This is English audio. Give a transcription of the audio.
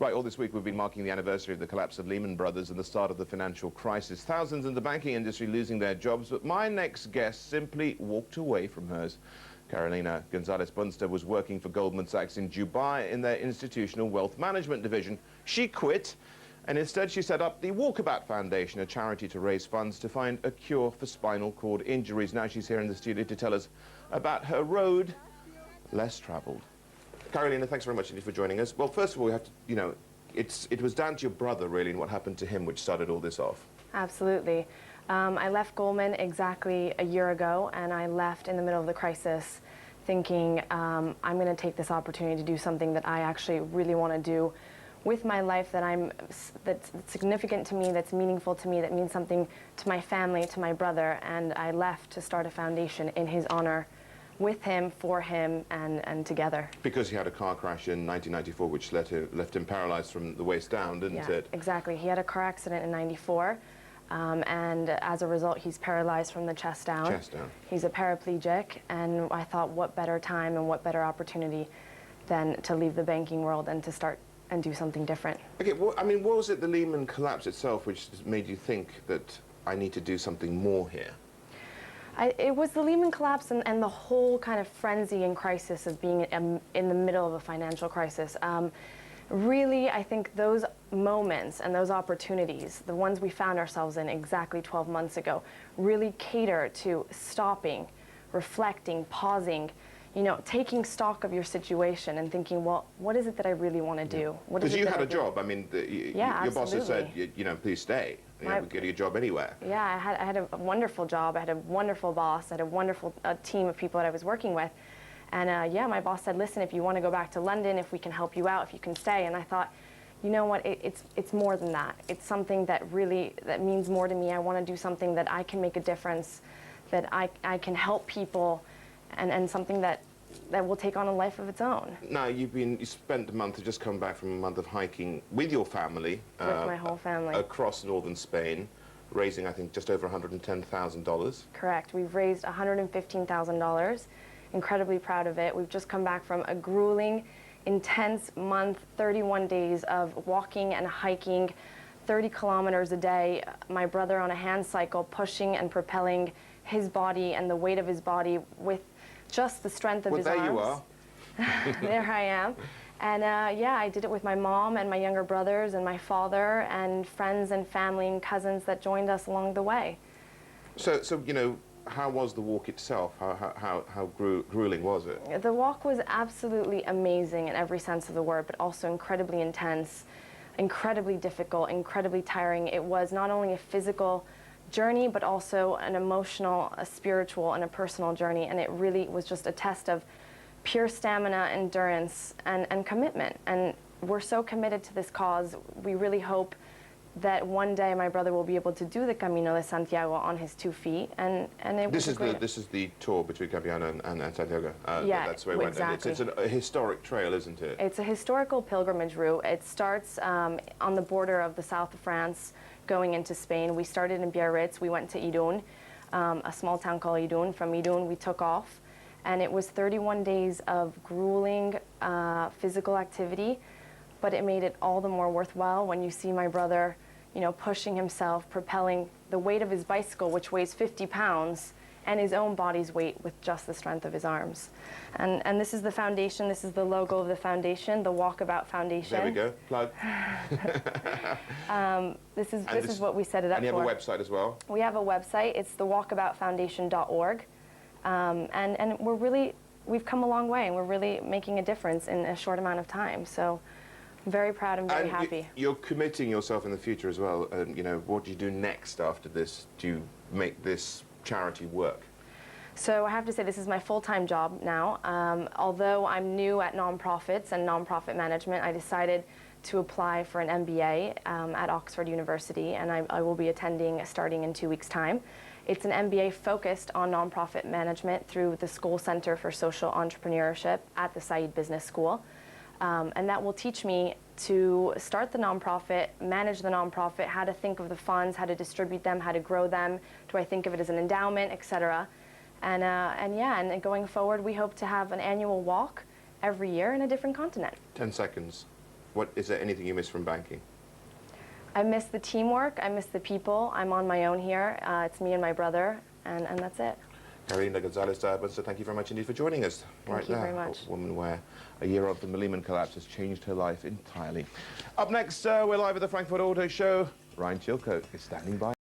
Right, all this week we've been marking the anniversary of the collapse of Lehman Brothers and the start of the financial crisis. Thousands in the banking industry losing their jobs, but my next guest simply walked away from hers. Carolina Gonzalez-Bunster was working for Goldman Sachs in Dubai in their institutional wealth management division. She quit, and instead she set up the Walkabout Foundation, a charity to raise funds to find a cure for spinal cord injuries. Now she's here in the studio to tell us about her road less traveled. Carolina, thanks very much indeed for joining us. Well, first of all, we have to, it was down to your brother, really, and what happened to him, which started all this off. Absolutely. I left Goldman exactly a year ago, and I left in the middle of the crisis thinking I'm going to take this opportunity to do something that I actually really want to do with my life, that's significant to me, that's meaningful to me, that means something to my family, to my brother, and I left to start a foundation in his honor, with him, for him, and together. Because he had a car crash in 1994, which left him paralyzed from the waist down, didn't it? Exactly. He had a car accident in '94, and as a result, he's paralyzed from the chest down. Chest down. He's a paraplegic, and I thought, what better time and what better opportunity than to leave the banking world and to start and do something different. Okay, well, I mean, what was it, the Lehman collapse itself, which made you think that I need to do something more here? It was the Lehman collapse and the whole kind of frenzy and crisis of being in the middle of a financial crisis. Really, I think those moments and those opportunities, the ones we found ourselves in exactly 12 months ago, really cater to stopping, reflecting, pausing, taking stock of your situation and thinking, well, what is it that I really want to do? Because you had a job. I mean, your boss has said, please stay. Get a job anywhere. Yeah, I had a wonderful job. I had a wonderful boss. I had a wonderful team of people that I was working with. And yeah, my boss said, listen, if you want to go back to London, if we can help you out, if you can stay. And I thought, you know what, it's more than that. It's something that means more to me. I want to do something that I can make a difference, that I can help people, and something that will take on a life of its own. Now, you spent a month, just come back from a month of hiking with your family. With my whole family. Across northern Spain, raising, I think, just over $110,000. Correct. We've raised $115,000. Incredibly proud of it. We've just come back from a grueling, intense month, 31 days of walking and hiking, 30 kilometers a day. My brother on a hand cycle, pushing and propelling his body and the weight of his body with just the strength of his arms. Well, there you are. There I am. And yeah, I did it with my mom and my younger brothers and my father and friends and family and cousins that joined us along the way. So how was the walk itself? How grueling was it? The walk was absolutely amazing in every sense of the word, but also incredibly intense, incredibly difficult, incredibly tiring. It was not only a physical journey, but also an emotional, a spiritual, and a personal journey. And it really was just a test of pure stamina, endurance, and commitment. And we're so committed to this cause. We really hope that one day my brother will be able to do the Camino de Santiago on his 2 feet, and it this is the tour between Camino and Santiago. Yeah, that's where it went. Exactly. It's a historic trail, isn't it? It's a historical pilgrimage route. It starts on the border of the south of France, going into Spain. We started in Biarritz. We went to Irún, a small town called Irún. From Irún, we took off, and it was 31 days of grueling physical activity, but it made it all the more worthwhile when you see my brother pushing himself, propelling the weight of his bicycle, which weighs 50 pounds, and his own body's weight with just the strength of his arms. And this is the foundation, this is the logo of the foundation, the Walkabout Foundation. There we go, plug. This is what we set it up for. And you have a website as well? We have a website, it's thewalkaboutfoundation.org. And we've come a long way, and we're really making a difference in a short amount of time. So I'm very proud and very happy. You're committing yourself in the future as well. What do you do next after this to make this charity work? So I have to say this is my full-time job now. Although I'm new at nonprofits and nonprofit management, I decided to apply for an MBA at Oxford University, and I will be attending starting in 2 weeks' time. It's an MBA focused on nonprofit management through the School Center for Social Entrepreneurship at the Said Business School. And that will teach me to start the nonprofit, manage the nonprofit, how to think of the funds, how to distribute them, how to grow them. Do I think of it as an endowment, etc. And going forward, we hope to have an annual walk every year in a different continent. 10 seconds. What is there anything you miss from banking? I miss the teamwork. I miss the people. I'm on my own here. It's me and my brother, and that's it. Carolina Gonzalez-Bunster, thank you very much indeed for joining us. Thank you very much. A woman where a year after the Lehman collapse has changed her life entirely. Up next, we're live at the Frankfurt Auto Show. Ryan Chilcote is standing by.